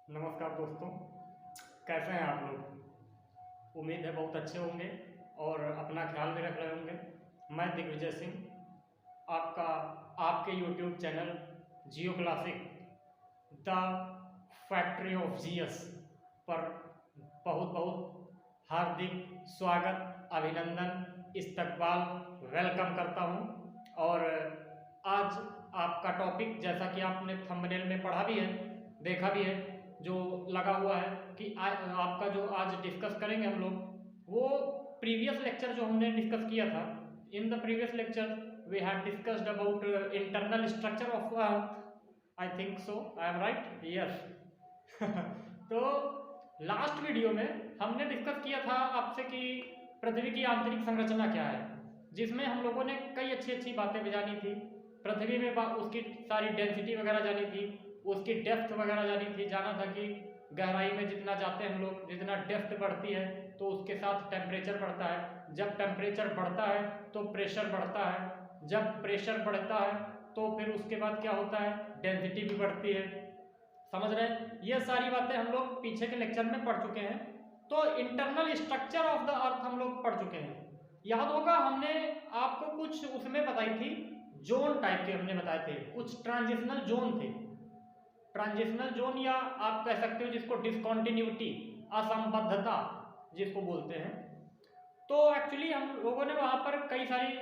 नमस्कार दोस्तों, कैसे हैं आप लोग। उम्मीद है बहुत अच्छे होंगे और अपना ख्याल भी रख रहे होंगे। मैं दिग्विजय सिंह, आपका आपके YouTube channel Jio classic the factory of GS पर बहुत बहुत हार्दिक स्वागत, अभिनंदन, इस्तकबाल, वेलकम करता हूं। और आज आपका टॉपिक, जैसा कि आपने थंबनेल में पढ़ा भी है, देखा भी है, जो लगा हुआ है कि आपका जो आज डिस्कस करेंगे हम लोग, वो प्रीवियस लेक्चर जो हमने डिस्कस किया था। In the previous lecture we had discussed about internal structure of earth. I think so, I am right, yes. तो लास्ट वीडियो में हमने डिस्कस किया था आपसे कि पृथ्वी की आंतरिक संरचना क्या है, जिसमें हम लोगों ने कई अच्छी अच्छी बातें भी जानी थी। पृथ्वी में उसकी सारी डेंसिटी वगैरह जानी थी, उसकी डेप्थ वगैरह जानी थी। जाना था कि गहराई में जितना जाते हैं हम लोग, जितना डेप्थ बढ़ती है तो उसके साथ टेम्परेचर बढ़ता है। जब टेम्परेचर बढ़ता है तो प्रेशर बढ़ता है। जब प्रेशर बढ़ता है तो फिर उसके बाद क्या होता है, डेंसिटी भी बढ़ती है। समझ रहे हैं, ये सारी बातें हम लोग पीछे के लेक्चर में पढ़ चुके हैं। तो इंटरनल स्ट्रक्चर ऑफ द अर्थ हम लोग पढ़ चुके हैं। याद होगा, हमने आपको कुछ उसमें बताई थी, जोन टाइप के हमने बताए थे, कुछ ट्रांजिशनल जोन थे। ट्रांजिशनल जोन, या आप कह सकते हो जिसको डिसकॉन्टिन्यूटी, असंबद्धता जिसको बोलते हैं। तो एक्चुअली हम लोगों ने वहां पर कई सारी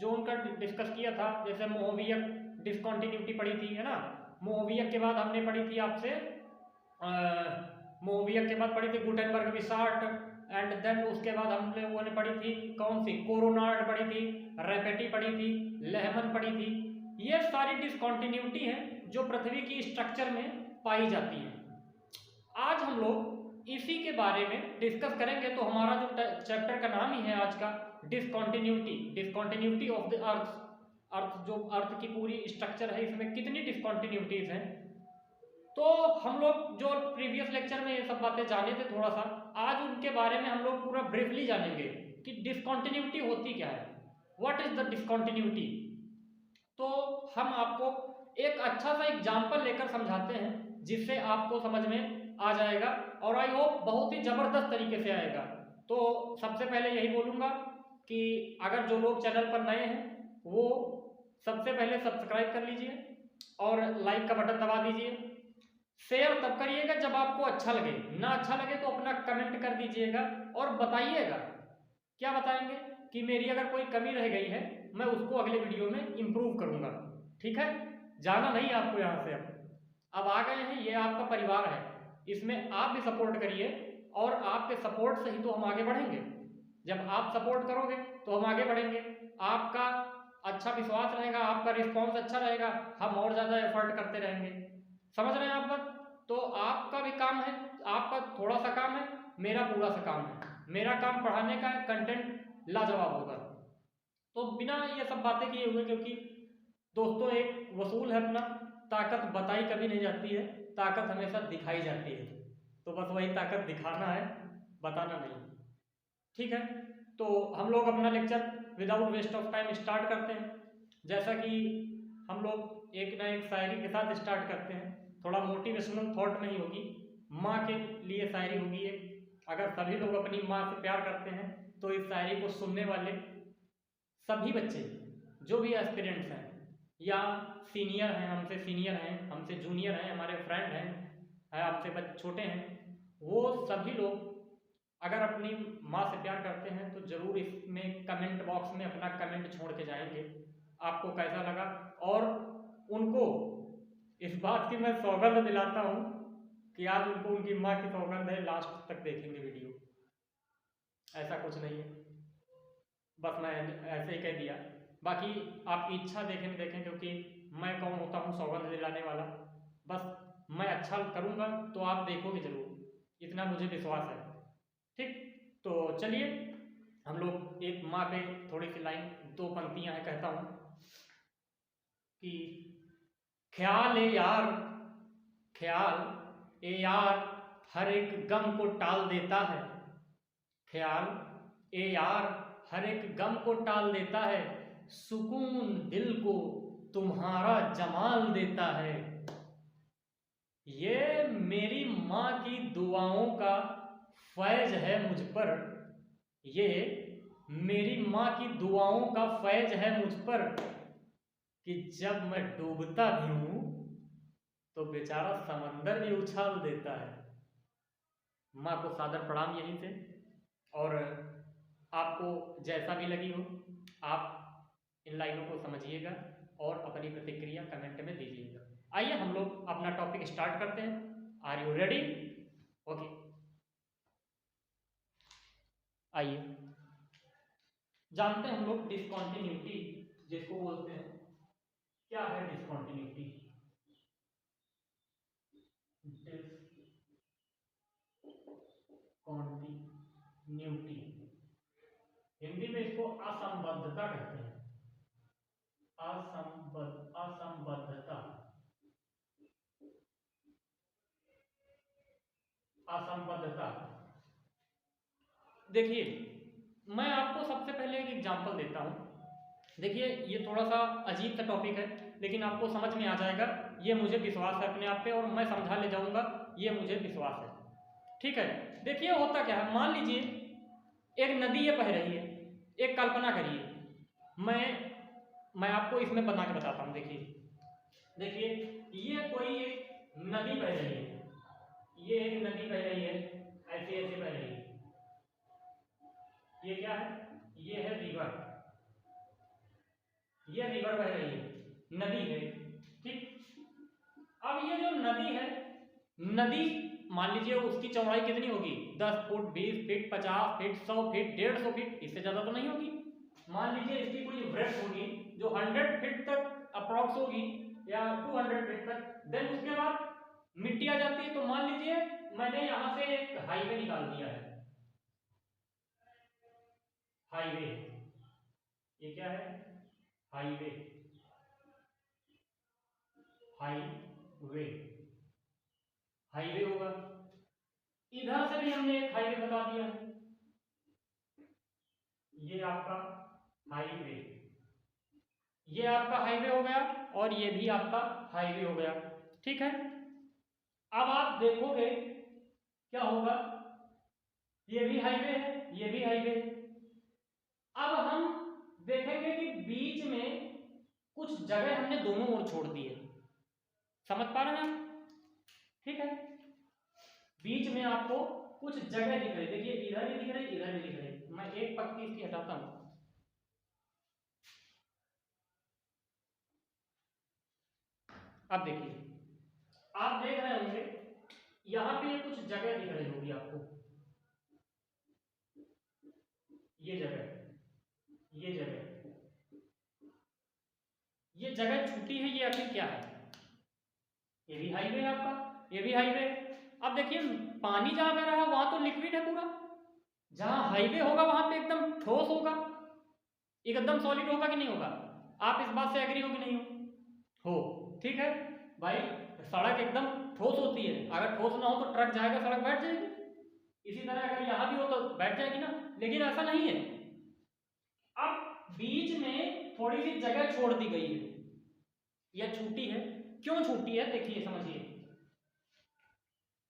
जोन का डिस्कस किया था। जैसे मोहवियक डिसकॉन्टिन्यूटी पढ़ी थी, है ना। मोहवियक के बाद हमने पढ़ी थी आपसे मोहवियक के बाद पढ़ी थी गुटेनबर्ग विसार्ट। एंड देन उसके बाद हम लोगों ने पढ़ी थी कौन सी, कोरोनार्ड पढ़ी थी, रेपेटी पढ़ी थी, लेहमन पढ़ी थी। ये सारी डिसकॉन्टिन्यूटी हैं जो पृथ्वी की स्ट्रक्चर में पाई जाती हैं। आज हम लोग इसी के बारे में डिस्कस करेंगे। तो हमारा जो चैप्टर का नाम ही है आज का, discontinuity, discontinuity of the earth. Earth, जो अर्थ की पूरी स्ट्रक्चर है, इसमें कितनी डिसकॉन्टिन्यूटीज हैं। तो हम लोग जो प्रीवियस लेक्चर में ये सब बातें जाने थे थोड़ा सा, आज उनके बारे में हम लोग पूरा ब्रीफली जानेंगे कि डिसकॉन्टिन्यूटी होती क्या है, व्हाट इज द डिसकॉन्टिन्यूटी। तो हम आपको एक अच्छा सा एग्जाम्पल लेकर समझाते हैं, जिससे आपको समझ में आ जाएगा और आई होप बहुत ही जबरदस्त तरीके से आएगा। तो सबसे पहले यही बोलूँगा कि अगर जो लोग चैनल पर नए हैं वो सबसे पहले सब्सक्राइब कर लीजिए और लाइक का बटन दबा दीजिए। शेयर तब करिएगा जब आपको अच्छा लगे, ना अच्छा लगे तो अपना कमेंट कर दीजिएगा और बताइएगा। क्या बताएंगे कि मेरी अगर कोई कमी रह गई है, मैं उसको अगले वीडियो में इंप्रूव करूंगा। ठीक है, जाना नहीं आपको यहाँ से। अब आ गए हैं, ये आपका परिवार है, इसमें आप भी सपोर्ट करिए और आपके सपोर्ट से ही तो हम आगे बढ़ेंगे। जब आप सपोर्ट करोगे तो हम आगे बढ़ेंगे। आपका अच्छा विश्वास रहेगा, आपका रिस्पॉन्स अच्छा रहेगा, हम और ज़्यादा एफर्ट करते रहेंगे। समझ रहे हैं आप बात। तो आपका भी काम है, आपका थोड़ा सा काम है, मेरा पूरा सा काम है। मेरा काम पढ़ाने का है, कंटेंट लाजवाब होगा। तो बिना ये सब बातें किए हुए, क्योंकि दोस्तों एक वसूल है अपना, ताकत बताई कभी नहीं जाती है, ताकत हमेशा दिखाई जाती है। तो बस वही ताकत दिखाना है, बताना नहीं। ठीक है, तो हम लोग अपना lecture without waste of time start करते हैं। जैसा कि हम लोग एक ना एक शायरी के साथ स्टार्ट करते हैं। थोड़ा मोटिवेशनल थॉट नहीं होगी, माँ के लिए शायरी होगी एक। अगर सभी लोग अपनी माँ से प्यार करते हैं तो इस शायरी को सुनने वाले सभी बच्चे, जो भी एस्पिरेंट्स हैं या सीनियर हैं, हमसे सीनियर हैं, हमसे जूनियर हैं, हमारे फ्रेंड हैं, हमसे छोटे हैं, वो सभी लोग अगर अपनी माँ से प्यार करते हैं तो जरूर इसमें कमेंट बॉक्स में अपना कमेंट छोड़ के जाएंगे, आपको कैसा लगा। और उनको इस बात की मैं सौगंध दिलाता हूँ कि आज उनको उनकी माँ की सौगंध है, लास्ट तक देखेंगे वीडियो। ऐसा कुछ नहीं है, बस मैं ऐसे ही कह दिया। बाकी आपकी इच्छा देखें देखें, क्योंकि मैं कौन होता हूँ सौगंध दिलाने वाला। बस मैं अच्छा करूँगा तो आप देखोगे जरूर, इतना मुझे विश्वास है। ठीक, तो चलिए हम लोग एक माँ पे थोड़ी सी लाइन, दो पंक्तियां हैं, कहता हूं कि ख्याल ए यार, ख्याल ए यार हर एक गम को टाल देता है। ख्याल ए यार हर एक गम को टाल देता है, सुकून दिल को तुम्हारा जमाल देता है। ये मेरी दुआओं का फैज है मुझ पर, ये मेरी माँ की दुआओं का फैज है मुझ पर, कि जब मैं डूबता भी हूं तो बेचारा समंदर भी उछाल देता है। माँ को सादर प्रणाम यहीं से, और आपको जैसा भी लगी हो आप इन लाइनों को समझिएगा और अपनी प्रतिक्रिया कमेंट में दीजिएगा। आइए हम लोग अपना टॉपिक स्टार्ट करते हैं। Are you ready? ओके, आइए जानते हैं हम लोग डिसकंटिन्यूटी जिसको बोलते हैं। क्या है डिसकंटिन्यूटी? डिसकंटिन्यूटी हिंदी में इसको असंबद्धता कहते हैं। असंबद्धता, असंबद्धता। देखिए मैं आपको सबसे पहले एक एग्जांपल देता हूं। देखिए ये थोड़ा सा अजीब सा टॉपिक है लेकिन आपको समझ में आ जाएगा, ये मुझे विश्वास है अपने आप पे और मैं समझा ले जाऊंगा, ये मुझे विश्वास है। ठीक है, देखिए होता क्या है, मान लीजिए एक नदी ये बह रही है, एक कल्पना करिए, मैं आपको इसमें बना के बताता हूँ। देखिए ये कोई एक नदी बह रही है, ये एक नदी बह रही है, ऐसे ऐसे बह रही है। ये क्या है? ये है रिवर, ये रिवर बह रही है, नदी है। ठीक, अब ये जो नदी है, नदी मान लीजिए उसकी चौड़ाई कितनी होगी? 10 foot, 20 feet, 50 feet, 100 feet, 150 feet, इससे ज्यादा तो नहीं होगी। मान लीजिए इसकी कोई ब्रेथ होगी जो 100 फीट तक अप्रॉक्स होगी या 200 फीट तक। देन उसके बाद मिट्टी आ जाती है। तो मान लीजिए मैंने यहां से एक हाईवे निकाल दिया है, हाईवे, ये क्या है? हाईवे, हाईवे, हाईवे होगा। इधर से भी हमने एक हाईवे बता दिया है, ये आपका हाईवे, ये आपका हाईवे हो गया और ये भी आपका हाईवे हो गया। ठीक है, अब आप देखोगे क्या होगा, ये भी हाईवे है, ये भी हाईवे है। अब हम देखेंगे कि बीच में कुछ जगह हमने दोनों ओर छोड़ दी है। समझ पा रहे हैं आप? ठीक है, बीच में आपको कुछ जगह दिख रही, देखिए इधर भी दिख रही, इधर भी दिख रही। मैं एक पत्ती इसकी हटाता हूं। अब देखिए, आप देख रहे होंगे यहां पे कुछ जगह दिख रही होगी आपको, ये जगह, ये जगह, ये जगह छूटी है, ये आखिर क्या है? ये भी हाईवे है आपका, ये भी हाईवे। अब देखिए पानी जहां बह रहा है वहां तो लिक्विड है पूरा, जहां हाईवे होगा वहां पे एकदम ठोस होगा, एकदम सॉलिड होगा कि नहीं होगा? आप इस बात से एग्री हो कि नहीं हो? ठीक है भाई, सड़क एकदम ठोस होती है, अगर ठोस ना हो तो ट्रक जाएगा, सड़क बैठ जाएगी। इसी तरह अगर यहां भी हो तो बैठ जाएगी ना, लेकिन ऐसा नहीं है। अब बीच में थोड़ी सी जगह छोड़ दी गई है, यह छूटी है। क्यों छूटी है? देखिए समझिए,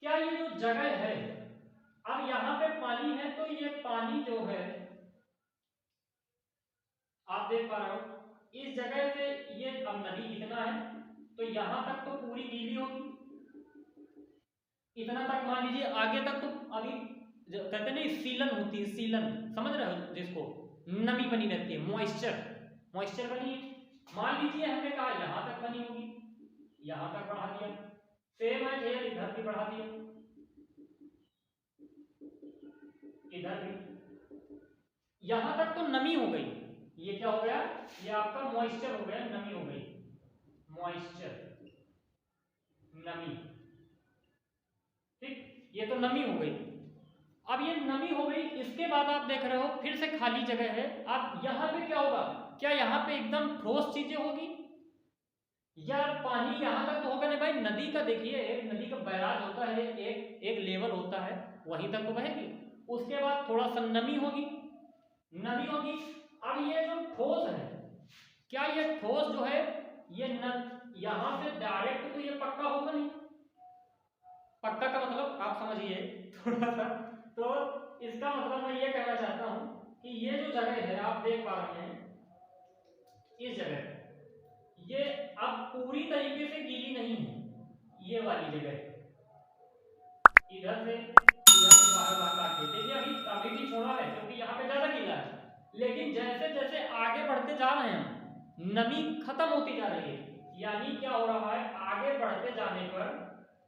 क्या ये जो जगह है, अब यहां पे पानी है तो ये पानी जो है आप देख पा रहे हो, इस जगह से ये अब नदी इतना है तो यहां तक तो पूरी गीली होगी, इतना तक मान लीजिए, आगे तक तो अभी कहते नहीं सीलन होती है, सीलन समझ रहे हो जिसको, नमी बनी रहती है, मॉइस्चर, मॉइस्चर बनी है। मान लीजिए हमने कहा यहां तक बनी होगी, यहां तक बढ़ा दिया, सेम है इधर भी बढ़ा दिया, इधर भी, यहां तक तो नमी हो गई। ये क्या हो गया? ये आपका मॉइस्चर हो गया, नमी हो गई, मॉइस्चर, नमी। ठीक, ये तो नमी हो गई। अब ये नमी हो गई, इसके बाद आप देख रहे हो फिर से खाली जगह है। अब यहां पे क्या होगा? क्या यहां पे एकदम ठोस चीजें होगी या पानी यहां तक तो होगा नहीं भाई? नदी का देखिए, एक नदी का बैराज होता है, एक लेवल होता है, वहीं तक तो बहेगी। उसके बाद थोड़ा सा नमी होगी, नमी होगी। अब ये जो ठोस है, क्या ये ठोस जो है ये यहां से डायरेक्ट तो ये पक्का होगा नहीं। पक्का का मतलब आप समझिए, समझिए थोड़ा सा। तो इसका मतलब मैं ये कहना चाहता हूं कि ये जो जगह है आप देख पा रहे हैं, इस जगह ये अब पूरी तरीके से गीली नहीं है, ये वाली जगह इधर से बाहर बाहर काट के देखिए, अभी भी छोड़ा है क्योंकि यहाँ पे ज्यादा गीला है, लेकिन जैसे जैसे आगे बढ़ते जा रहे हैं नमी खत्म होती जा रही है। यानी क्या हो रहा है, आगे बढ़ते जाने पर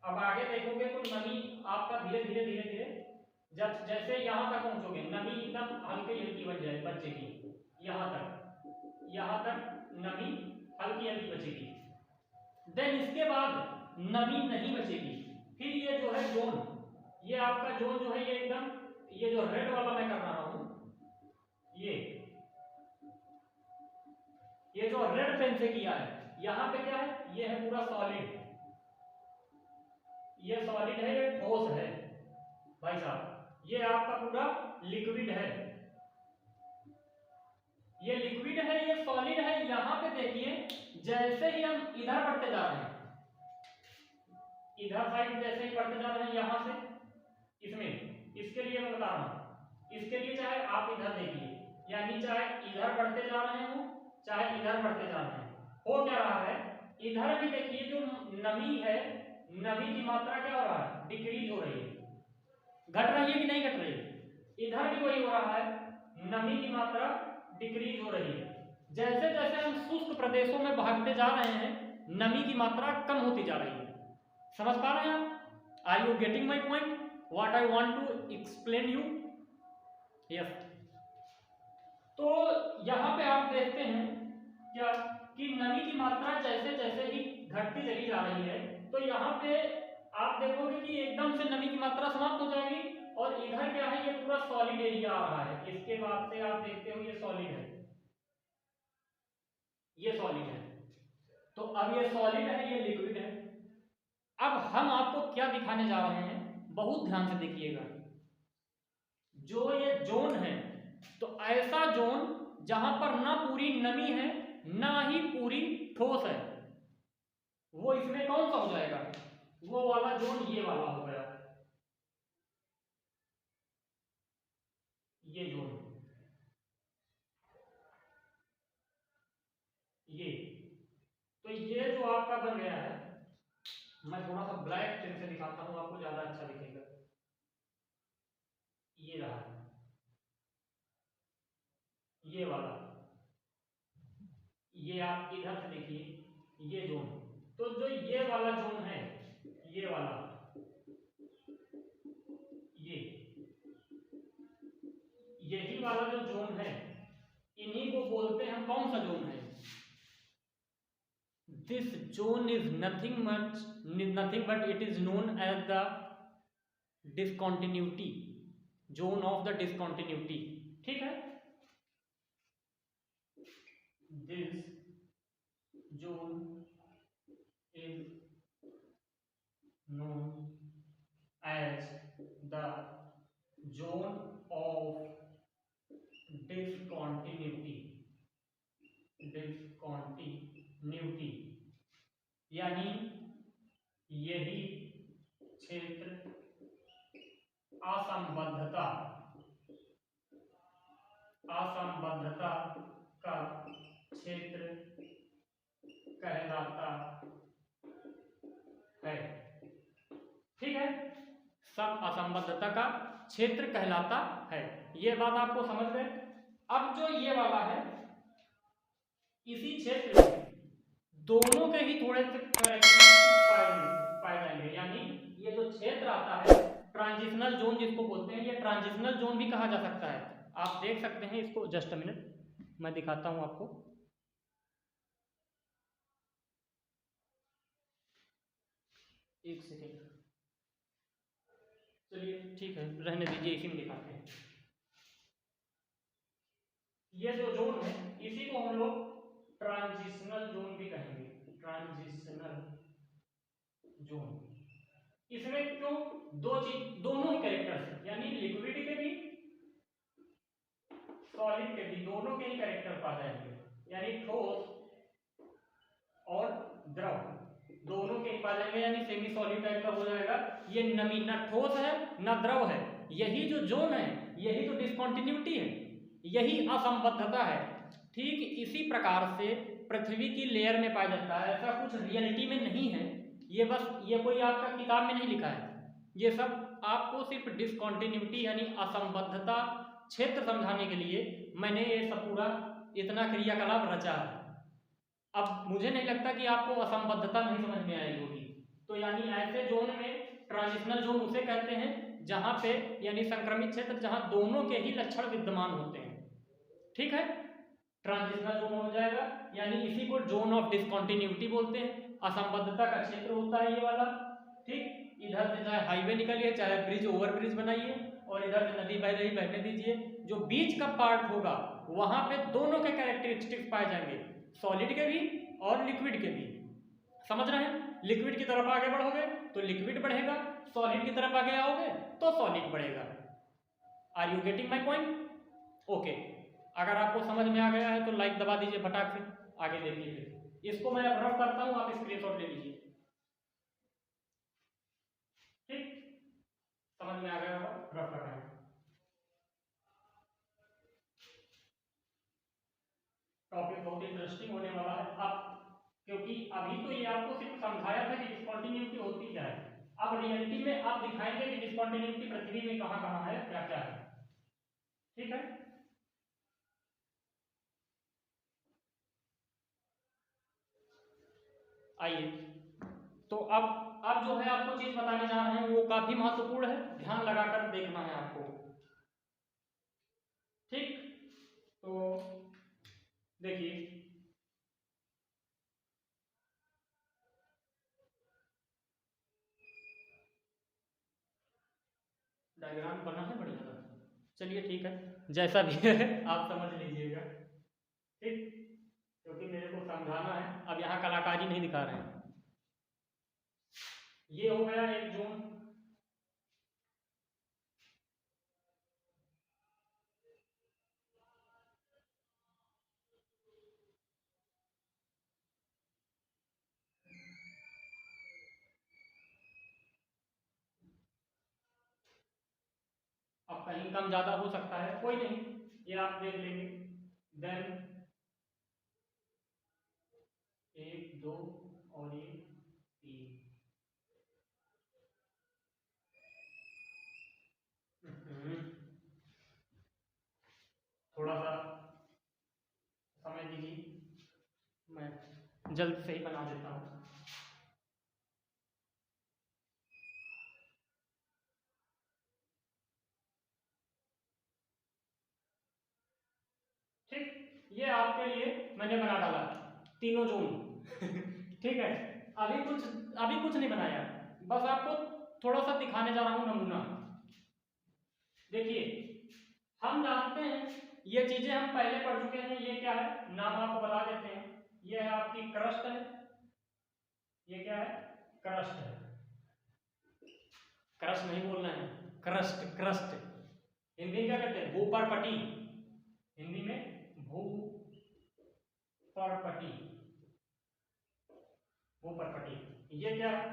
अब आगे देखोगे तो नमी आपका धीरे धीरे धीरे धीरे जब जैसे यहाँ तक पहुंचोगे नमी एकदम हल्की हल्की बन जाए बचेगी, यहाँ तक नमी हल्की हल्की बचेगी। देन इसके बाद नमी नहीं बचेगी। फिर ये जो है जोन, ये आपका जोन जो है ये एकदम, ये जो रेड वाला मैं कर रहा हूं, ये जो रेड पेन से किया है, यहां पे क्या है, ये है पूरा सॉलिड, ये सॉलिड है, ये ठोस है भाई साहब, ये आपका पूरा लिक्विड है, ये लिक्विड है, ये सॉलिड है। यहां पे देखिए जैसे ही हम इधर बढ़ते जा रहे हैं, इधर साइड जैसे ही बढ़ते जा रहे हैं यहां से, इसमें इसके लिए मैं बता रहा हूं, इसके लिए चाहे आप इधर देखिए, यानी चाहे इधर बढ़ते जा रहे हो चाहे इधर बढ़ते जा रहे हैं, हो क्या रहा है, इधर भी देखिए जो नमी है, नमी की मात्रा क्या हो रहा है, डिक्रीज हो रही है, घट रही है कि नहीं घट रही है, इधर भी वही हो रहा है, नमी की मात्रा डिक्रीज हो रही है। जैसे जैसे हम शुष्क प्रदेशों में भागते जा रहे हैं नमी की मात्रा कम होती जा रही है। समझ पा रहे हैं आप? Are you getting my point, what I want to explain you? Yes. तो यहां पे आप देखते हैं क्या कि नमी की मात्रा जैसे जैसे ही घटती चली जा रही है, तो यहाँ पे आप देखोगे कि एकदम से नमी की मात्रा समाप्त हो जाएगी, और इधर क्या है, ये पूरा सॉलिड एरिया आ रहा है। इसके बाद से आप देखते हो ये सॉलिड है, ये सॉलिड है, तो अब ये सॉलिड है, ये लिक्विड है। अब हम आपको क्या दिखाने जा रहे हैं, बहुत ध्यान से देखिएगा। जो ये जोन है, तो ऐसा जोन जहां पर ना पूरी नमी है ना ही पूरी ठोस है, वो इसमें कौन सा हो जाएगा, वो वाला जोन ये वाला हो गया, ये जोन, ये तो ये जो आपका बन गया है, मैं थोड़ा सा ब्लैक पेन से दिखाता हूं आपको, ज्यादा अच्छा दिखेगा। ये रहा, ये वाला, ये आप इधर से देखिए, ये जोन, तो जो ये वाला जोन है, ये वाला, ये यही वाला जो जोन है, इन्हीं को बोलते हैं, कौन सा जोन है, this zone is nothing but it is known as the discontinuity, zone of the discontinuity. ठीक है, this zone is known as the zone of discontinuity, यानी यही क्षेत्र असंबद्धता का क्षेत्र कहलाता है। ठीक है, सब असंबद्धता का क्षेत्र कहलाता है, ये बात आपको समझ गए। अब जो ये वाला है, इसी क्षेत्र में दोनों के ही थोड़े से पाए जाएंगे, यानी ये जो क्षेत्र आता है ट्रांजिशनल जोन जिसको बोलते हैं, ये ट्रांजिशनल जोन भी कहा जा सकता है। आप देख सकते हैं इसको, जस्ट अ मिनट मैं दिखाता हूं आपको। एक सेकेंड, चलिए ठीक है, रहने दीजिए, इसी में दिखाते हैं। ये जो जोन है इसी को हम लोग ट्रांजिशनल जोन भी कहेंगे, ट्रांजिशनल जोन। इसमें क्यों, दो चीज, दोनों ही कैरेक्टर्स है, यानी लिक्विड के भी सॉलिड के भी, दोनों के ही कैरेक्टर पा जाएंगे, यानी ठोस और द्रव, दोनों के ही पा जाएंगे, यानी सेमी सॉलिड टाइप का हो जाएगा। ये नमी ना ठोस है ना द्रव है, यही जो जोन है, यही तो डिस्कंटिन्यूटी है, यही असंबद्धता है। ठीक इसी प्रकार से पृथ्वी की लेयर में पाया जाता है, ऐसा कुछ रियलिटी में नहीं है, ये बस ये कोई आपका किताब में नहीं लिखा है, ये सब आपको सिर्फ डिस्कंटिन्यूटी यानी असंबद्धता क्षेत्र समझाने के लिए मैंने ये सब पूरा इतना क्रियाकलाप रचा है। अब मुझे नहीं लगता कि आपको असंबद्धता नहीं समझ में आई होगी। तो यानी ऐसे जोन में ट्रांजिशनल जोन उसे कहते हैं जहां पे यानी संक्रमित क्षेत्र जहां दोनों के ही लक्षण विद्यमान होते हैं। ठीक है, ट्रांजिशनल जोन हो जाएगा, यानी इसी को जोन ऑफ डिस्कंटिन्यूटी बोलते हैं। असंबद्धता का क्षेत्र होता है ये वाला। ठीक, इधर से चाहे हाईवे निकलिए, चाहे ब्रिज ओवर ब्रिज बनाइए, और इधर से नदी बह रही बहने दीजिए, जो बीच का पार्ट होगा वहां पे दोनों के कैरेक्टरिस्टिक्स पाए जाएंगे, सॉलिड के भी और लिक्विड के भी। समझ रहे हैं? लिक्विड की तरफ आगे बढ़ोगे तो लिक्विड बढ़ेगा, सॉलिड की तरफ आगे आओगे तो सॉलिड बढ़ेगा। Are you getting my point? Okay, अगर आपको समझ में आ गया है तो लाइक दबा दीजिए फटाक से, आगे देखिए। फिर इसको मैं अब रफ करता हूं, आप स्क्रीनशॉट ले लीजिए। ठीक, समझ में आ गया होगा, रफ कर रहे हैं। टॉपिक बहुत इंटरेस्टिंग होने वाला है अब, क्योंकि अभी तो ये आपको सिर्फ समझाया था कि डिस्कंटिन्यूटी होती क्या है। अब रियलिटी में आप दिखाएंगे कि डिस्कंटिन्यूटी पृथ्वी में कहां कहां है, क्या क्या है। ठीक है, आइए। तो अब जो है आपको चीज बताने जा रहे हैं वो काफी महत्वपूर्ण है, ध्यान लगाकर देखना है आपको। ठीक, तो देखिए, डायग्राम बना है बढ़िया सा, चलिए ठीक है, जैसा भी है आप समझ लीजिएगा। ठीक, क्योंकि मेरे को समझाना है, अब यहाँ कलाकारी नहीं दिखा रहे हैं। ये हो गया एक जोन। अब कहीं कम ज्यादा हो सकता है, कोई नहीं, ये आप देख लेंगे। देन 1 2 और ये 3। थोड़ा सा समय दीजिए, मैं जल्द से ही बना देता हूँ। ठीक, ये आपके लिए मैंने बना डाला तीनों जोन ठीक है, अभी कुछ नहीं बनाया, बस आपको थोड़ा सा दिखाने जा रहा हूं नमूना। देखिए, हम जानते हैं ये चीजें हम पहले पढ़ चुके हैं। ये क्या है, नाम आपको बता देते हैं। ये है आपकी क्रस्ट है, ये क्या है, क्रस्ट है। क्रस्ट नहीं बोलना है, क्रस्ट, क्रस्ट। हिंदी में क्या कहते हैं, भूपरपटी, हिंदी में भूपरपटी, भूपरपटी। ये क्या है,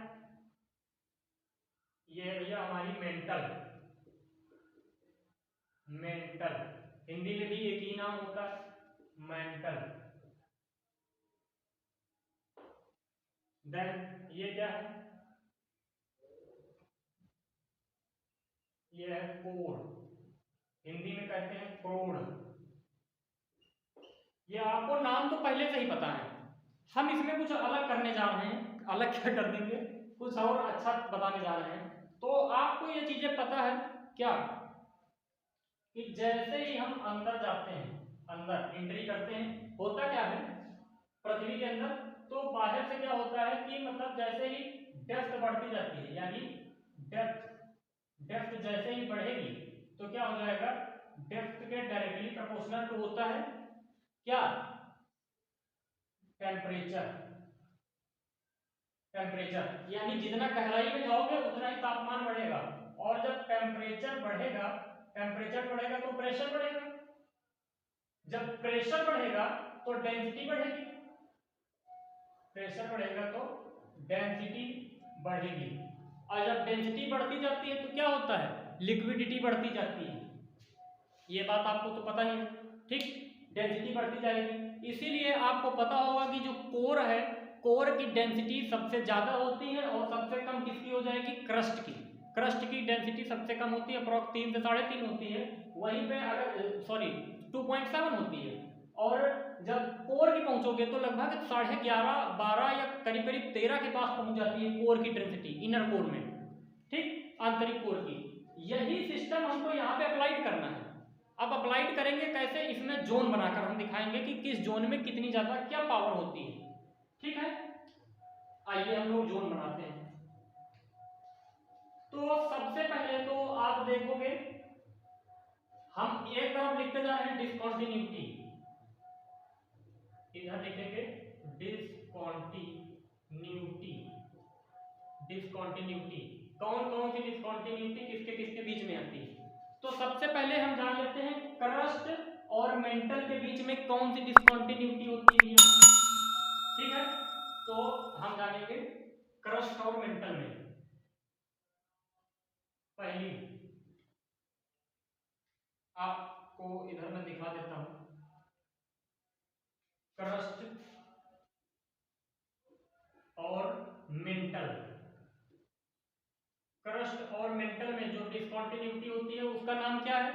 ये है भैया हमारी मेंटल, मेंटल, हिंदी में भी एक ही नाम होता है, मेंटल। देन ये क्या है, ये है कोर, हिंदी में कहते हैं क्रोड। ये आपको नाम तो पहले से ही पता है, हम इसमें कुछ अलग करने जा रहे हैं। अलग क्या कर देंगे, कुछ और अच्छा बताने जा रहे हैं। तो आपको ये चीजें पता है क्या, कि जैसे ही हम अंदर जाते हैं, अंदर एंट्री करते हैं, होता क्या है पृथ्वी के अंदर, तो बाहर से क्या होता है कि मतलब जैसे ही डेप्थ बढ़ती जाती है, यानी डेप्थ डेप्थ जैसे ही बढ़ेगी तो क्या हो जाएगा, डेप्थ के डायरेक्टली प्रोपोर्शनल टू होता है क्या, टेम्परेचर। टेम्परेचर यानी जितना गहराई में जाओगे उतना ही तापमान बढ़ेगा, और जब टेम्परेचर बढ़ेगा, टेम्परेचर बढ़ेगा तो प्रेशर बढ़ेगा, जब प्रेशर बढ़ेगा तो डेंसिटी बढ़ेगी, प्रेशर बढ़ेगा तो डेंसिटी बढ़ेगी। और जब डेंसिटी बढ़ती जाती है तो क्या होता है, लिक्विडिटी बढ़ती जाती है। ये बात आपको तो पता ही है, ठीक। डेंसिटी बढ़ती जाएगी, इसीलिए आपको पता होगा कि जो कोर है, कोर की डेंसिटी सबसे ज्यादा होती है और सबसे कम किसकी हो जाएगी, क्रस्ट की। क्रस्ट की डेंसिटी सबसे कम होती है, अप्रॉक्स 3 से 3.5 होती है। वहीं पे अगर 2.7 होती है, और जब कोर की पहुंचोगे तो लगभग 11.5 12 या करीब करीब 13 के पास पहुंच जाती है कोर की डेंसिटी, इनर कोर में, ठीक, आंतरिक कोर की। यही सिस्टम हमको यहाँ पे अप्लाइड करना है। अब अप्लाइड करेंगे कैसे, इसमें जोन बनाकर हम दिखाएंगे कि किस जोन में कितनी ज्यादा क्या पावर होती है, ठीक है। आइए हम लोग जोन बनाते हैं। तो सबसे पहले तो आप देखोगे, हम एक तरफ लिखते जा रहे हैं डिसकंटिन्यूटी, इधर लिखेंगे डिसकंटिन्यूटी। डिसकंटिन्यूटी कौन कौन सी डिसकंटिन्यूटी किसके किसके बीच में आती है। तो सबसे पहले हम जान लेते हैं क्रस्ट और मेंटल के बीच में कौन सी डिसकंटिन्यूटी होती है, ठीक है। तो हम जानेंगे क्रस्ट और मेंटल में। पहली आपको इधर मैं दिखा देता हूं, क्रस्ट और मेंटल। क्रस्ट और मेंटल में जो डिसकंटिन्यूटी होती है उसका नाम क्या है।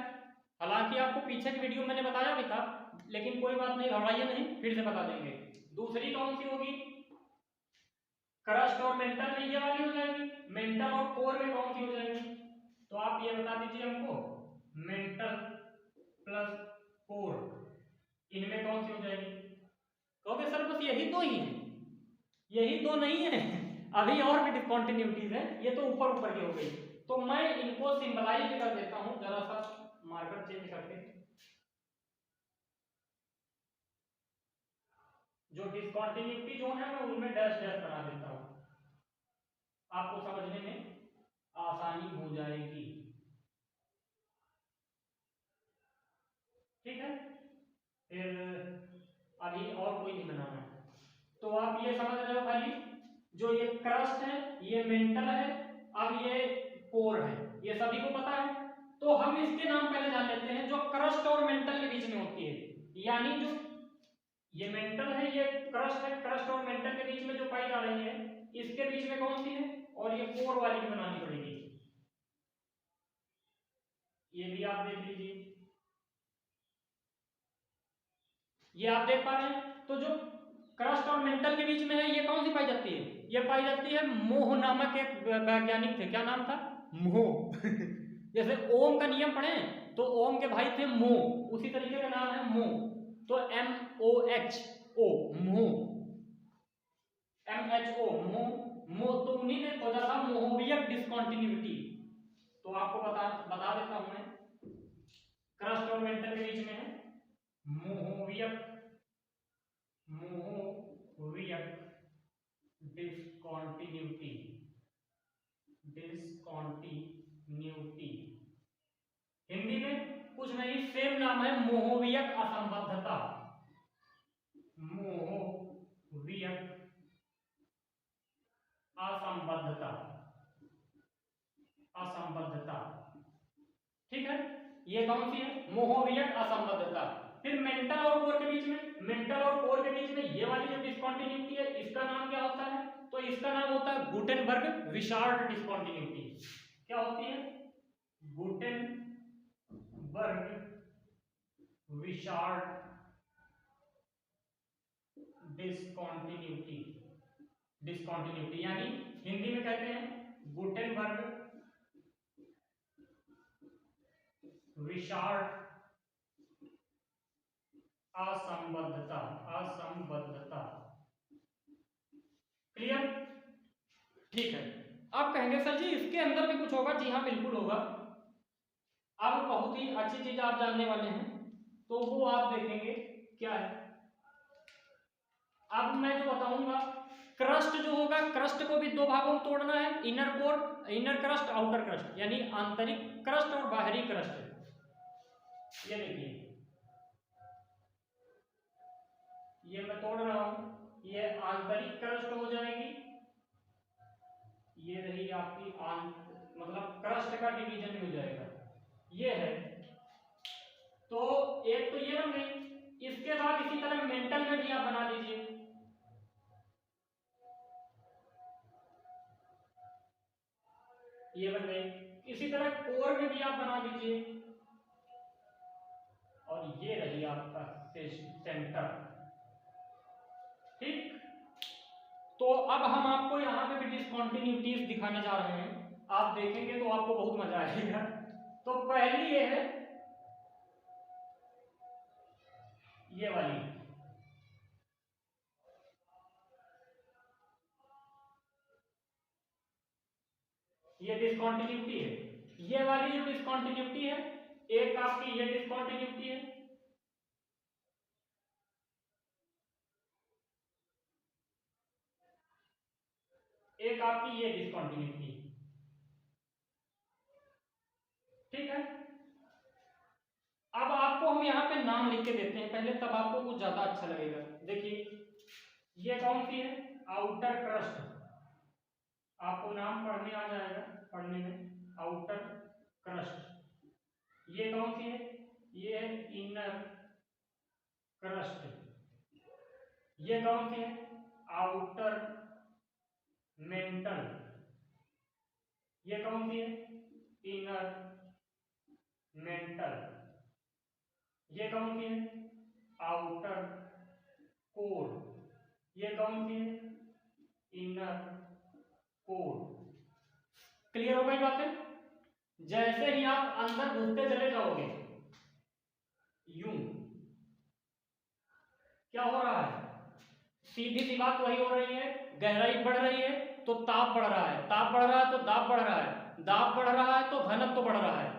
हालांकि आपको पीछे की वीडियो मैंने बताया भी था, लेकिन कोई बात नहीं, घबराइए नहीं, फिर से बता देंगे। दूसरी कौन सी होगी, क्रस्ट और मेंटल में ये वाली हो जाएगी, मेंटल और कोर में कौन सी हो जाएगी। तो आप ये बता दीजिए हमको, मेंटल प्लस कोर, इनमें कौन सी हो जाएगी। कहोगे सर बस यही दो ही है, यही दो नहीं है, अभी और भी डिसकंटिन्यूटीज है, ये तो ऊपर ऊपर की हो गई। तो मैं इनको सिंबलाइज कर देता हूं, जरा सा मार्कर चेंज करके। जो डिसकंटिन्यूटी जोन है मैं उनमें डैश डैश बना देता हूं, आपको समझने में आसानी हो जाएगी, ठीक है। फिर अभी और कोई नहीं बनाना है। तो आप ये समझ रहे हो खाली, जो ये क्रस्ट है ये मेंटल है, अब ये कोर है, ये सभी को पता है। तो हम इसके नाम पहले जान लेते हैं जो क्रस्ट और मेंटल के बीच में होती है, यानी जो ये मेंटल है, ये क्रस्ट है, क्रस्ट और मेंटल के बीच में जो पाई जा रही है, इसके बीच में कौन सी है, और ये कोर वाली भी बनानी पड़ेगी। ये भी आप देख लीजिए, ये आप देख पा रहे हैं। तो जो क्रस्ट और मेंटल के बीच में है, ये कौन सी पाई जाती है, ये पाई जाती है मोह नामक एक वैज्ञानिक थे, क्या नाम था, मोह जैसे ओम का नियम पढ़े तो ओम के भाई थे मोह, उसी तरीके का नाम है मोह। तो MOH मोह, MHO मोह, मोह तो उन्हीं ने खोजा था, मोहवियक डिसकंटिन्यूटी। तो आपको बता देता हूं मैं, क्रस्ट और मेंटल के बीच में है मोहवियक, मोहवियक डिसकंटिन्यूटी, डिसकंटिन्यूटी हिंदी में कुछ नहीं, सेम नाम है, मोहवियक असंबद्धता, मोहवियक असंबद्धता, असंबद्धता, ठीक है। ये कौन सी है, मोहवियक असंबद्धता। फिर मेंटल और कोर के बीच में, मेंटल और कोर के बीच में ये वाली जो डिसकंटिन्यूटी है, इसका नाम क्या होता है, तो इसका नाम होता है गुटेनबर्ग विशार्ड डिसकंटिन्यूटी। क्या होती है, गुटेनबर्ग विशार्ड डिसकंटिन्यूटी, डिसकंटिन्यूटी यानी हिंदी में कहते हैं गुटेनबर्ग विशार्ड असंबद्धता, असंबद्धता, क्लियर, ठीक है। आप कहेंगे सर जी इसके अंदर भी कुछ होगा, जी हाँ बिल्कुल होगा। अब बहुत ही अच्छी चीज आप जानने वाले हैं, तो वो आप देखेंगे क्या है। अब मैं जो बताऊंगा, क्रस्ट जो होगा, क्रस्ट को भी दो भागों में तोड़ना है, inner core, inner crust, outer crust, यानी आंतरिक क्रस्ट और बाहरी क्रस्ट। ये देखिए, ये मैं तोड़ रहा हूं, ये आंतरिक क्रस्ट हो जाएगी ये रही आपकी मतलब क्रस्ट का डिवीजन हो जाएगा, ये है। तो एक तो ये बन गई। इसके बाद इसी तरह मेंटल में भी आप बना दीजिए, ये बन गई। इसी तरह कोर में भी आप बना दीजिए, और ये रही आपका सेंटर। ठीक, तो अब हम आपको यहाँ पे भी डिसकंटिन्यूटीज दिखाने जा रहे हैं। आप देखेंगे तो आपको बहुत मजा आएगा। तो पहली ये है, ये वाली, ये डिसकंटिन्यूटी है। ये वाली जो डिसकंटिन्यूटी है, एक आपकी ये डिसकंटिन्यूटी है, एक आपकी ये डिसकंटिन्यूटी। ठीक है, अब आपको हम यहाँ पे नाम लिख के देते हैं पहले, तब आपको कुछ ज्यादा अच्छा लगेगा। देखिए ये कौन सी है, आउटर क्रस्ट। आपको नाम पढ़ने आ जाएगा, पढ़ने में, आउटर क्रस्ट। ये कौन सी है, ये है इनर क्रस्ट। ये कौन सी है, आउटर मेंटल। ये कौन सी है, इनर मेंटल। ये कौन सी है, आउटर कोर। ये कौन सी है, इनर कोर। क्लियर हो गई बातें। जैसे ही आप अंदर घुसते चले जाओगे, यूं क्या हो रहा है, सीधी सी बात वही हो रही है, गहराई बढ़ रही है तो ताप बढ़ रहा है, ताप बढ़ रहा है तो दाब बढ़ रहा है, दाब बढ़ रहा है तो घनत्व बढ़ रहा है।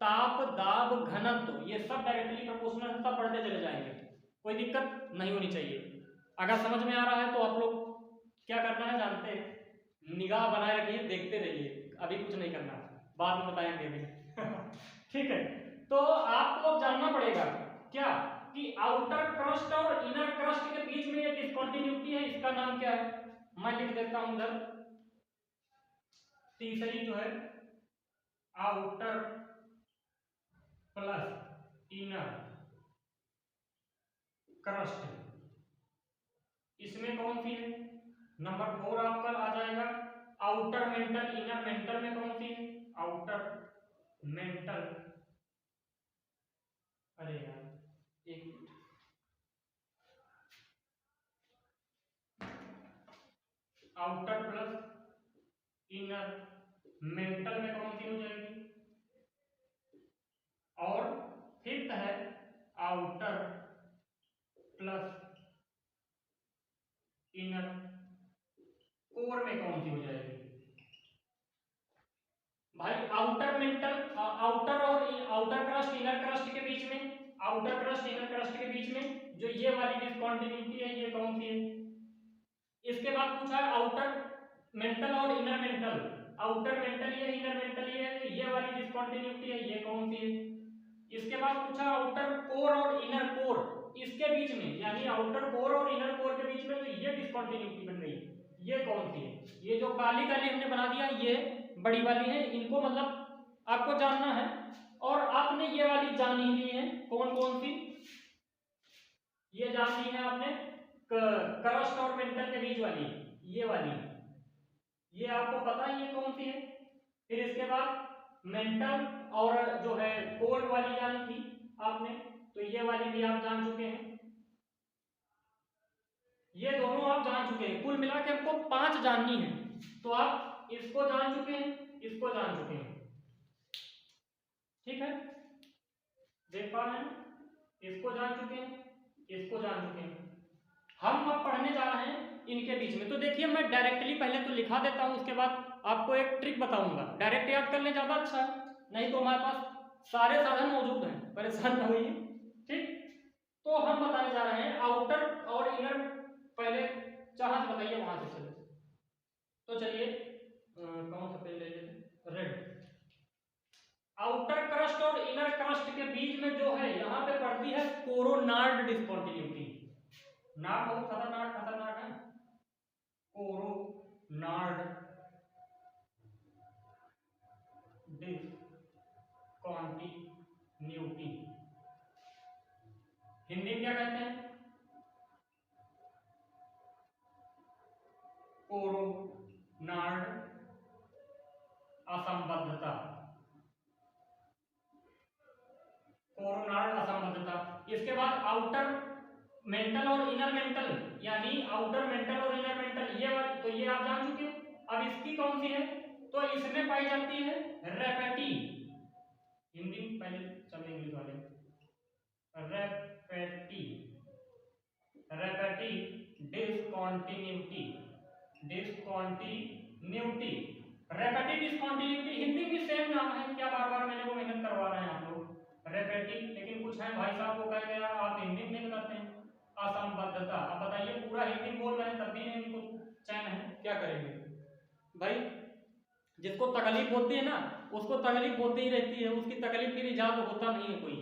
ताप, दाब, घनत्व, ये सब डायरेक्टली प्रोपोर्शनल है, सब बढ़ते चले जाएंगे, कोई दिक्कत नहीं होनी चाहिए। अगर समझ में आ रहा है तो आप लोग क्या करना है जानते हैं, निगाह बनाए रखिए, देखते रहिए, अभी कुछ नहीं करना, बाद में बताएंगे अभी। ठीक है, तो आपको जानना पड़ेगा क्या कि आउटर क्रस्ट और इनर क्रस्ट के बीच में ये डिसकंटिन्यूटी है, इसका नाम क्या है। मैं लिख देता हूं इधर, तीसरी जो है आउटर प्लस इनर क्रस्ट, इसमें कौन सी है, नंबर 4 आपका आ जाएगा। आउटर मेंटल, इनर मेंटल में कौन सी है, आउटर मेंटल। अरे यार एक minute, outer plus inner mental में कौन सी हो जाएगी, और फिफ्थ है आउटर प्लस इनर कोर में कौन सी हो जाएगी। भाई आउटर मेंटल, आउटर और आउटर क्रस्ट इनर क्रस्ट के बीच में, आउटर क्रस्ट इनर क्रस्ट के बीच में जो ये वाली डिसकंटिन्यूटी है, ये कौन सी है। इसके बाद पूछा है आउटर मेंटल और इनर मेंटल, आउटर मेंटल ये, इनर मेंटल ये है, तो ये वाली डिसकंटिन्यूटी है, ये कौन सी है। इसके बाद पूछा आउटर कोर और इनर कोर, इसके बीच में, यानी आउटर कोर और इनर कोर के बीच में, तो ये डिसकंटिन्यूटी बन गई, ये कौन सी है। ये जो काली काली हमने बना दिया, ये बड़ी वाली है, इनको मतलब आपको जानना है, और आपने ये वाली जान ही ली है, कौन कौन सी, ये जान ली है आपने, क्रस्ट और मेंटल के बीच वाली, ये वाली, ये आपको पता है ये कौन सी है। फिर इसके बाद मेंटल और जो है कोर वाली जानी थी आपने, तो ये वाली भी आप जान चुके हैं, ये दोनों आप जान चुके हैं। कुल मिला के हमको 5 जाननी है, तो आप इसको जान चुके हैं, इसको जान चुके हैं। ठीक है, देख पा रहे हैं, इसको जान चुके हैं, इसको जान चुके हैं। हम अब पढ़ने जा रहे हैं इनके बीच में। तो देखिए मैं डायरेक्टली पहले तो लिखा देता हूं, उसके बाद आपको एक ट्रिक बताऊंगा। डायरेक्ट याद करने ज्यादा अच्छा है, नहीं तो हमारे पास सारे साधन मौजूद हैं, परेशान न होइए। ठीक, तो हम बताने जा रहे हैं आउटर और इनर, पहले जहां से बताइए वहां से चले। तो चलिए कौन सा पेन ले लेते, रेड। आउटर क्रस्ट और इनर क्रस्ट के बीच में जो है, यहां पे पड़ती है कोरोनार्ड डिसकंटिन्यूटी। नाम बहुत खतरनाक खतरनाक है, कोरोनार्ड डिसकॉन्टिन्यूटी। हिंदी में क्या कहते हैं? कोरोनार्ड असंबद्धता। कोरोनार्ड असंबद्धता। इसके बाद आउटर मेंटल और इनर मेंटल, यानी आउटर मेंटल और इनर मेंटल, तो ये आप जान चुके हो। अब इसकी कौन सी है? तो इसमें पाई जाती है रेपेटी। हिंदी में पहले चले इंग्लिश वाले। रेपेटी, रेपेटी डिसकॉन्टिन्यूटी, डिसकॉन्टिन्यूटी, रेपेटी डिसकॉन्टिन्यूटी। हिंदी में सेम नाम है, क्या बार बार मैंने वो मेहनत करवा रहे हैं आप लोग। रेपेटी, लेकिन कुछ है भाई साहब को कह दिया आप हिंदी में नहीं बताते हैं। असंबद्धता। अब बताइए, पूरा हिंदी बोल रहे हैं तब भी नहीं इनको चैन है, क्या करेंगे भाई? जिसको तकलीफ होती है ना, उसको तकलीफ होती ही रहती है, उसकी तकलीफ फिर इजाद होता नहीं है कोई।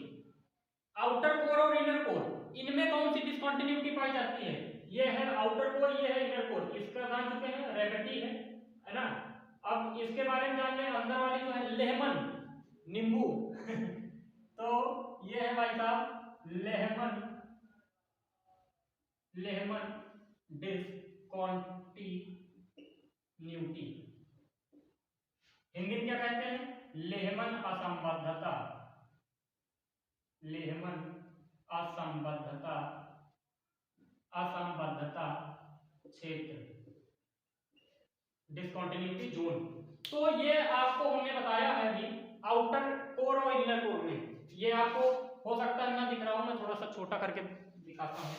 आउटर कोर और इनर कोर, इनमें कौन सी डिसकॉन्टिन्यूटी पाई जाती है? ये है आउटर कोर, ये है इनर कोर। इसका जान चुके हैं, रेपेटी है ना। अब इसके बारे में जान लें, अंदर वाली जो है लेहमन, नींबू तो ये है भाई साहब लेहमन, लेहमन डिसकॉन्टिन्यूटी। हिंदी में क्या कहते हैं? लेहमन असंबद्धता, लेहमन असंबद्धता, असंबद्धता क्षेत्र, डिसकॉन्टिन्यूटी जोन। तो ये आपको हमने बताया है अभी आउटर कोर और इनर कोर में। ये आपको हो सकता है ना दिख रहा हूं, मैं थोड़ा सा छोटा करके दिखाता हूं,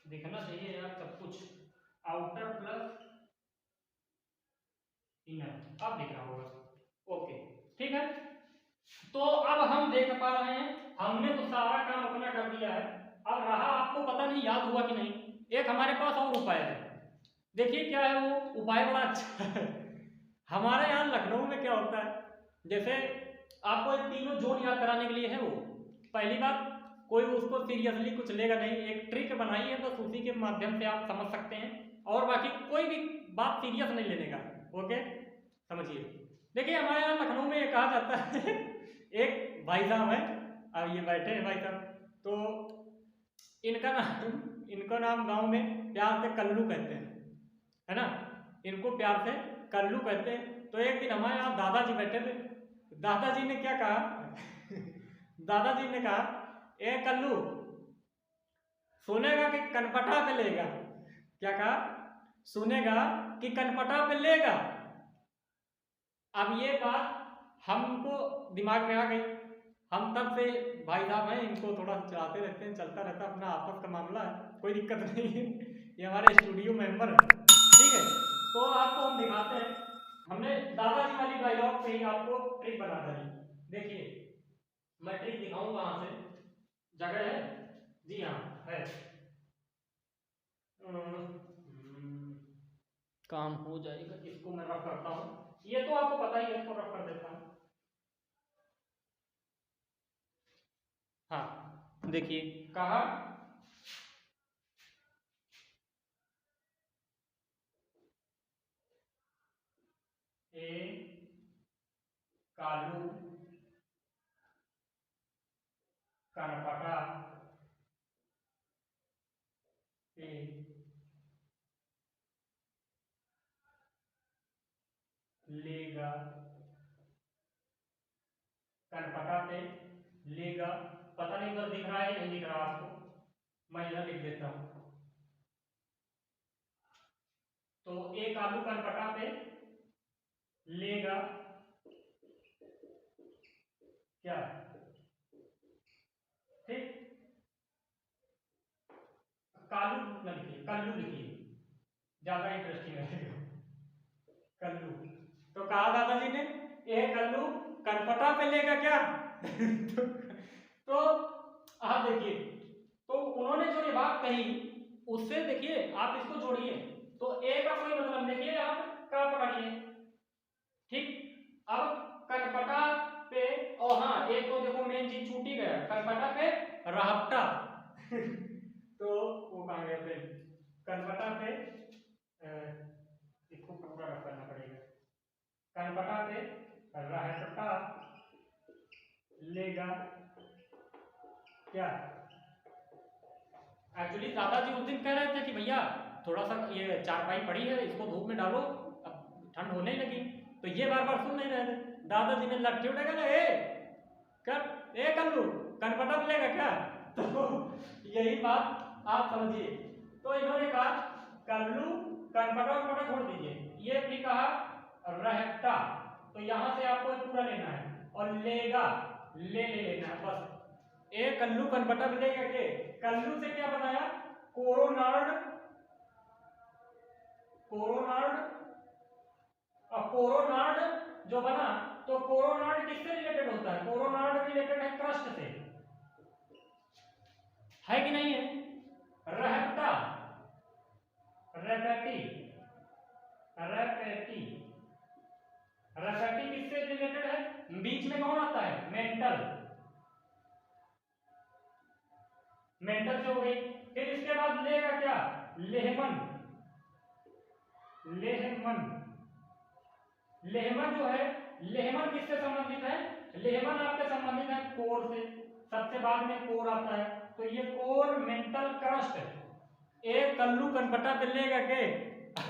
दिखना चाहिए यार सब कुछ। आउटर प्लस इनर, अब दिख रहा होगा। ओके ठीक है। तो अब हम देख पा रहे हैं, हमने तो सारा काम अपना कर दिया है। अब रहा, आपको पता नहीं याद हुआ कि नहीं, एक हमारे पास और उपाय है। देखिए क्या है वो उपाय, बड़ा अच्छा है। हमारे यहाँ लखनऊ में क्या होता है, जैसे आपको एक तीनों जोन याद कराने के लिए है वो। पहली बात, कोई उसको सीरियसली कुछ लेगा नहीं, एक ट्रिक बनाई है, बस उसी के माध्यम से आप समझ सकते हैं, और बाकी कोई भी बात सीरियस नहीं लेने का। ओके, समझिए। देखिए हमारे यहाँ लखनऊ में ये कहा जाता है एक भाई साहब है, अब ये बैठे हैं भाई साहब, तो इनका नाम गांव में प्यार से कल्लू कहते हैं, है ना। इनको प्यार से कल्लू कहते हैं। तो एक दिन हमारे यहाँ दादाजी बैठे थे, दादाजी ने क्या कहा दादाजी ने कहा, ए कल्लू, सुनेगा कि कनपटा पे लेगा? क्या कहा? सुनेगा कि कनपटा पे लेगा। अब ये बात हमको दिमाग में आ गई, हम तब से भाई साहब हैं, इनको थोड़ा चलाते रहते हैं, चलता रहता है, अपना आपस का मामला है, कोई दिक्कत नहीं है। ये हमारे स्टूडियो मेंबर है, ठीक है। तो आपको हम दिखाते हैं, हमने दादाजी वाली डायलॉग पे ही आपको ट्रिक बना दी। देखिए मैं ट्रिक दिखाऊं, कहां से जगह है? जी हाँ है। काम हो जाएगा, इसको मैं रफ करता हूं, ये तो आपको पता ही है, इसको रफ कर देता हूं। हाँ देखिए, कहा ए कालू कनपटा पे लेगा, कनपटा पे लेगा। पता नहीं उधर दिख रहा है नहीं दिख रहा आपको, मैं इधर लिख देता हूं। तो एक आलू कनपटा पे लेगा क्या? ठीक, कालू न लिखिए, कल्लू लिखिए, ज्यादा इंटरेस्टिंग रहेगा। कल्लू। तो कहा दादाजी ने, ये कल्लू कनपटा पे लेगा क्या? तो आप देखिए, तो उन्होंने जो ये बात कही, उससे देखिए आप इसको जोड़िए, तो ए का कोई मतलब देखिए, आप का पकड़िए, ठीक। अब कनपटा पे, और हाँ एक तो देखो मेन चीज छूट ही गया, कनपटा पे राहटा तो वो कहाँ गया फिर? कनपटा पे इसको पूरा रफ करना पड़ेगा, कनपटा पे रहता लेगा क्या। एक्चुअली दादाजी उस दिन कह रहे थे कि भैया थोड़ा सा ये चारपाई पड़ी है, इसको धूप में डालो, अब ठंड होने लगी। तो ये बार बार सुन नहीं रहे थे। दादाजी ने लट्ठी उठा कर कर ए कल्लू कनपटा लेगा क्या। तो यही बात आप समझिए। तो इन्होंने कहा कल्लू कनपटा छोड़ दीजिए, ये भी कहा रहता, तो यहां से आपको पूरा लेना है और लेगा ले लेना है बस। ए कल्लू कनपटा भी लेगा के, कल्लू से क्या बनाया कोरोनार्ड, अब कोरोनार्ड जो बना, तो कोरोनार्ड किससे रिलेटेड होता है, कोरोनार्ड रिलेटेड है क्रस्ट से, है कि नहीं है। रहता रेपेटी किससे रिलेटेड है, बीच में कौन आता है मेंटल से हो गई। फिर इसके बाद लेगा क्या लेहमन जो है, लेहमन किससे संबंधित है, लेहमन आपके संबंधित है कोर से, सबसे बाद में कोर आता है, तो ये कोर मेंटल क्रस्ट। एक कल्लू कनपटा पे लेगा के।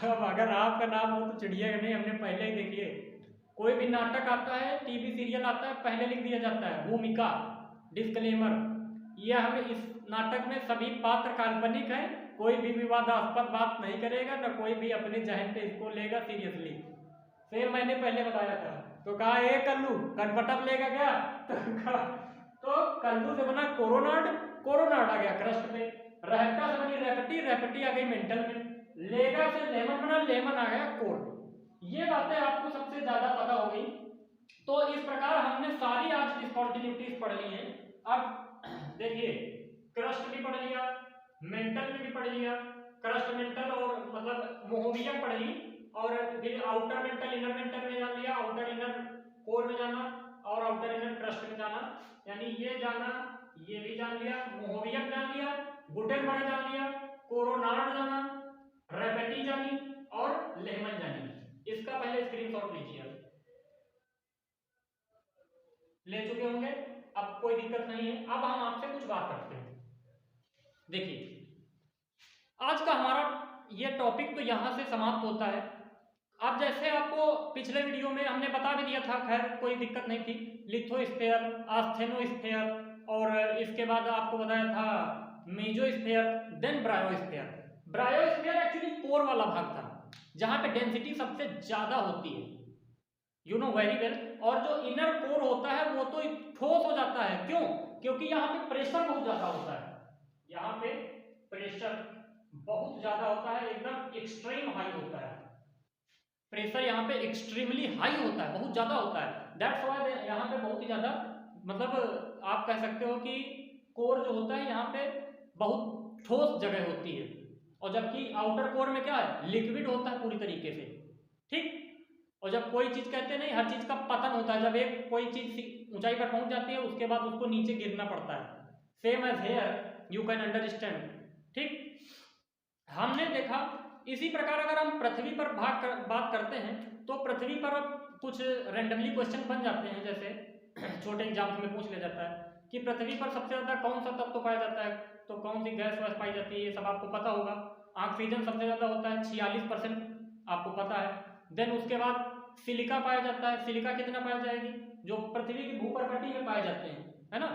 अब अगर आपका नाम हो तो चिड़िया नहीं, हमने पहले ही देखिए कोई भी नाटक आता है, टीवी सीरियल आता है, पहले लिख दिया जाता है भूमिका डिस्क्लेमर, यह हमें इस नाटक में सभी पात्र काल्पनिक हैं, कोई भी विवादास्पद बात नहीं करेगा, न कोई भी अपने जहन पे इसको लेगा सीरियसली। सेम मैंने पहले बताया था। तो कहा ए कल्लू कनपटा लेगा क्या। तो कल्लू से बना कोरोनार्ड आ गया क्रस्ट पे, रहता से बनी रेपेटी आ गई मेंटल में, लेगा से लेमन बना, लेमन आ गया कोर। ये बातें आपको सबसे ज्यादा पता हो गई। तो इस प्रकार हमने सारी आज डिस्कंटिन्यूटीज पढ़ ली हैं। अब देखिए क्रस्ट भी पढ़ लिया, मेंटल भी पढ़ लिया, क्रस्ट मेंटल और मतलब मोहोवियम पढ़ ली, और फिर आउटर मेंटल इनर मेंटल में जान लिया, आउटर इनर कोर में जाना और आउटर इनर क्रस्ट में जाना, यानी ये जाना, ये भी जान लिया, मोहोवियम जान लिया, गुटेनबर्ग जान लिया, कोरोनार्ड जाना, रेपेटी जानी और लेहमन जानी। इसका पहले स्क्रीनशॉट लीजिए, ले चुके होंगे, अब कोई दिक्कत नहीं है। अब हम आपसे कुछ बात करते हैं। देखिए आज का हमारा ये टॉपिक तो यहां से समाप्त होता है। अब जैसे आपको पिछले वीडियो में हमने बता भी दिया था, खैर कोई दिक्कत नहीं थी, लिथोस्फीयर, आस्थेनोस्फीयर, और इसके बाद आपको बताया था मेसोस्फीयर, देन ब्रायोस्फीयर। ब्रायोस्फीयर एक्चुअली कोर वाला भाग था जहां पे डेंसिटी सबसे ज्यादा होती है, यू नो वेरी वेल। और जो इनर कोर होता है वो तो ठोस हो जाता है, क्यों, क्योंकि यहाँ पे प्रेशर बहुत ज्यादा होता है, यहाँ पे प्रेशर बहुत ज्यादा होता है, एकदम एक्सट्रीम हाई होता है, प्रेशर यहाँ पे एक्सट्रीमली हाई होता है, बहुत ज्यादा होता है। दैट्स व्हाई यहाँ पे बहुत ही ज्यादा, मतलब आप कह सकते हो कि कोर जो होता है यहाँ पे बहुत ठोस जगह होती है, और जबकि आउटर कोर में क्या है, लिक्विड होता है पूरी तरीके से, ठीक। और जब कोई चीज कहते नहीं, हर चीज का पतन होता है, जब एक कोई चीज ऊंचाई पर पहुंच जाती है उसके बाद उसको नीचे गिरना पड़ता है, same as here, you can understand, ठीक। हमने देखा इसी प्रकार अगर हम पृथ्वी पर बात करते हैं तो पृथ्वी पर कुछ रैंडमली क्वेश्चन बन जाते हैं, जैसे छोटे एग्जाम्स में पूछ लिया जाता है कि पृथ्वी पर सबसे ज्यादा कौन सा तत्व पाया जाता है, तो कौन सी गैस वैस पाई जाती है, ये सब आपको पता होगा। ऑक्सीजन सबसे ज्यादा होता है 46%, आपको पता है। देन उसके बाद सिलिका पाया जाता है, सिलिका कितना पाया जाएगी, जो पृथ्वी की भूपर्कटी में पाए जाते हैं, है ना।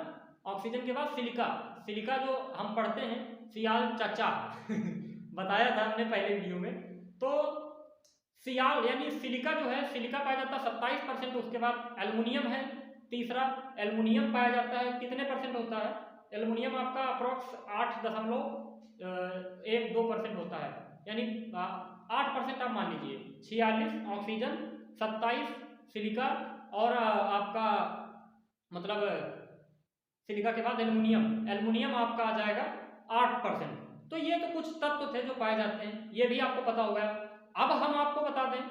ऑक्सीजन के बाद सिलिका जो हम पढ़ते हैं सियाल चाचा बताया था हमने पहले वीडियो में। तो सियाल यानी सिलिका जो है, सिलिका पाया जाता है 27%। उसके बाद एल्युमिनियम है तीसरा, एल्युमिनियम पाया जाता है कितने परसेंट होता है, एल्युमिनियम आपका अप्रोक्स 8.12% होता है, यानी 8% आप मान लीजिए। 46 ऑक्सीजन, 27 सिलिका, और आपका मतलब सिलिका के बाद एल्युमिनियम आपका आ जाएगा 8%। तो ये तो कुछ तत्व थे जो पाए जाते हैं, ये भी आपको पता होगा। अब हम आपको बता दें,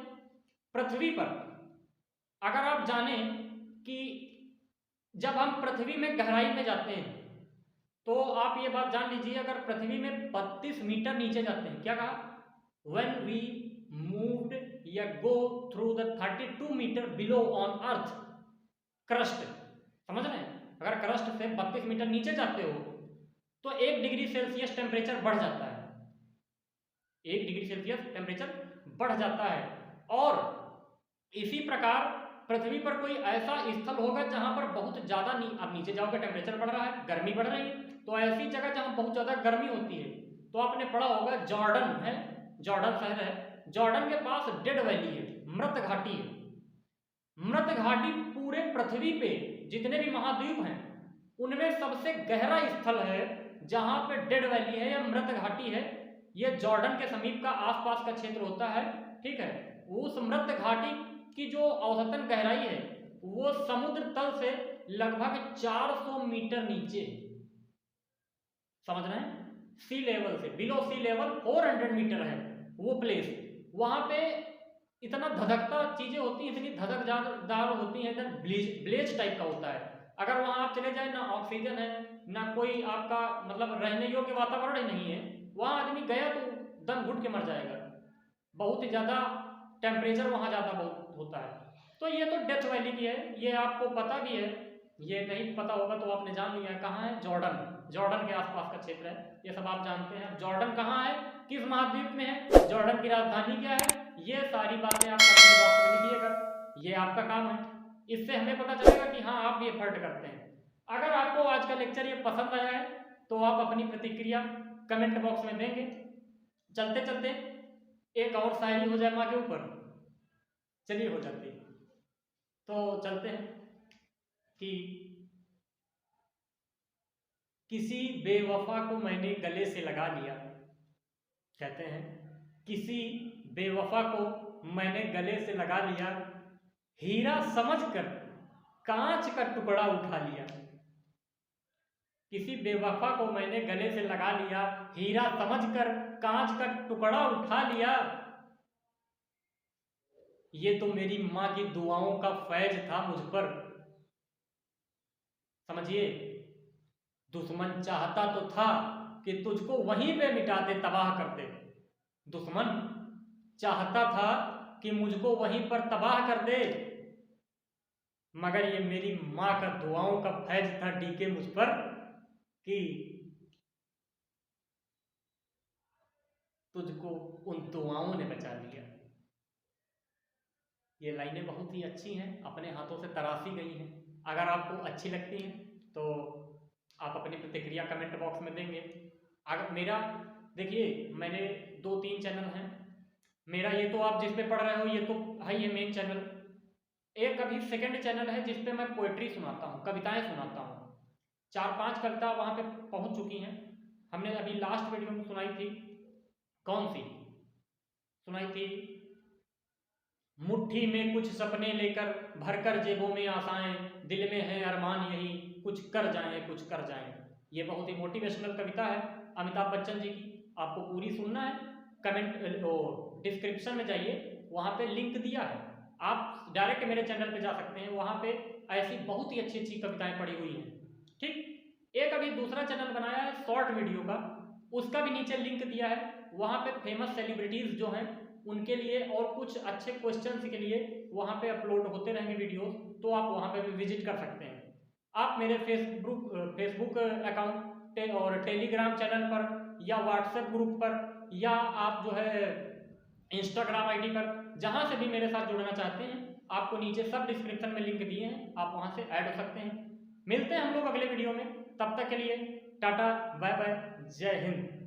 पृथ्वी पर अगर आप जाने कि जब हम पृथ्वी में गहराई में जाते हैं तो आप ये बात जान लीजिए, अगर पृथ्वी में 32 मीटर नीचे जाते हैं, क्या कहा, व्हेन वी मूव्ड या go through the 32 metre below on earth crust. समझ रहे हैं, अगर क्रस्ट से 32 मीटर नीचे जाते हो तो 1 डिग्री सेल्सियस टेम्परेचर बढ़ जाता है, 1 डिग्री सेल्सियस टेम्परेचर बढ़ जाता है। और इसी प्रकार पृथ्वी पर कोई ऐसा स्थल होगा जहां पर बहुत ज्यादा आप नीचे जाओगे, टेम्परेचर बढ़ रहा है, गर्मी बढ़ रही है, तो ऐसी जगह जहां बहुत ज्यादा गर्मी होती है, तो आपने पढ़ा होगा जॉर्डन है, जॉर्डन शहर है, जॉर्डन के पास डेड वैली है, मृत घाटी है। मृत घाटी पूरे पृथ्वी पे जितने भी महाद्वीप हैं उनमें सबसे गहरा स्थल है जहां पे डेड वैली है या मृत घाटी है। ये जॉर्डन के समीप का आसपास का क्षेत्र होता है, ठीक है। उस मृत घाटी की जो औसतन गहराई है वो समुद्र तल से लगभग 400 मीटर नीचे है, समझ रहे हैं, सी लेवल से बिलो सी लेवल 400 मीटर है वो प्लेस। वहां पे इतना धधकता चीजें होती हैं, इतनी धधकदार होती हैं, एकदम ब्लेज टाइप का होता है। अगर वहां आप चले जाए ना ऑक्सीजन है ना कोई आपका मतलब रहने योग्य वातावरण ही नहीं है, वहां आदमी गया तो दम घुट के मर जाएगा, बहुत ही ज्यादा टेम्परेचर वहां ज्यादा बहुत होता है। तो ये तो डेथ वैली की है, ये आपको पता भी है, ये नहीं पता होगा तो आपने जान लिया है। कहाँ है? जॉर्डन, जॉर्डन के आसपास का क्षेत्र है, ये सब आप जानते हैं। जॉर्डन कहाँ है, किस महाद्वीप में है, जॉर्डन की राजधानी क्या है, ये सारी बातें आप कमेंट बॉक्स में लिखिएगा, ये आपका काम है। इससे हमें पता चलेगा कि हाँ आप ये एफर्ट करते हैं। अगर आपको आज का लेक्चर ये पसंद आया है तो आप अपनी प्रतिक्रिया कमेंट बॉक्स में देंगे। चलते चलते एक और शायरी हो जाए माँ के ऊपर, चलिए हो जाती है तो चलते हैं कि किसी बेवफा को मैंने गले से लगा लिया, कहते हैं किसी बेवफा को मैंने गले से लगा लिया, हीरा समझकर कांच का टुकड़ा उठा लिया। किसी बेवफा को मैंने गले से लगा लिया, हीरा समझकर कांच का टुकड़ा उठा लिया। ये तो मेरी माँ की दुआओं का फैज था मुझ पर। समझिए, दुश्मन चाहता तो था कि तुझको वहीं पे मिटाते, तबाह करते। दुश्मन चाहता था कि मुझको वहीं पर तबाह कर दे, मगर ये मेरी माँ का दुआओं का फैज था डीके मुझ पर कि तुझको उन दुआओं ने बचा लिया। ये लाइनें बहुत ही अच्छी हैं, अपने हाथों से तराशी गई हैं। अगर आपको अच्छी लगती हैं तो आप अपनी प्रतिक्रिया कमेंट बॉक्स में देंगे। अगर मेरा देखिए, मैंने 2-3 चैनल हैं, मेरा ये तो आप जिस पे पढ़ रहे हो ये तो है ये मेन चैनल। एक अभी सेकंड चैनल है जिस पे मैं पोएट्री सुनाता हूँ, कविताएं सुनाता हूँ। 4-5 कविता वहाँ पे पहुँच चुकी हैं। हमने अभी लास्ट वीडियो में सुनाई थी, कौन सी सुनाई थी, मुट्ठी में कुछ सपने लेकर भरकर जेबों में आशाएं, दिल में है अरमान यही कुछ कर जाएं कुछ कर जाएं। ये बहुत ही मोटिवेशनल कविता है अमिताभ बच्चन जी की, आपको पूरी सुनना है। कमेंट डिस्क्रिप्शन में जाइए, वहाँ पे लिंक दिया है, आप डायरेक्ट मेरे चैनल पे जा सकते हैं, वहाँ पे ऐसी बहुत ही अच्छी अच्छी कविताएं पड़ी हुई हैं। ठीक, एक अभी दूसरा चैनल बनाया है शॉर्ट वीडियो का, उसका भी नीचे लिंक दिया है। वहाँ पे फेमस सेलिब्रिटीज जो हैं उनके लिए और कुछ अच्छे क्वेश्चंस के लिए वहाँ पे अपलोड होते रहेंगे वीडियोस, तो आप वहाँ पे भी विजिट कर सकते हैं। आप मेरे फेसबुक अकाउंट और टेलीग्राम चैनल पर या व्हाट्सएप ग्रुप पर या आप जो है इंस्टाग्राम आईडी पर, जहाँ से भी मेरे साथ जुड़ना चाहते हैं, आपको नीचे सब डिस्क्रिप्शन में लिंक दिए हैं, आप वहाँ से ऐड हो सकते हैं। मिलते हैं हम लोग अगले वीडियो में, तब तक के लिए टाटा बाय बाय, जय हिंद।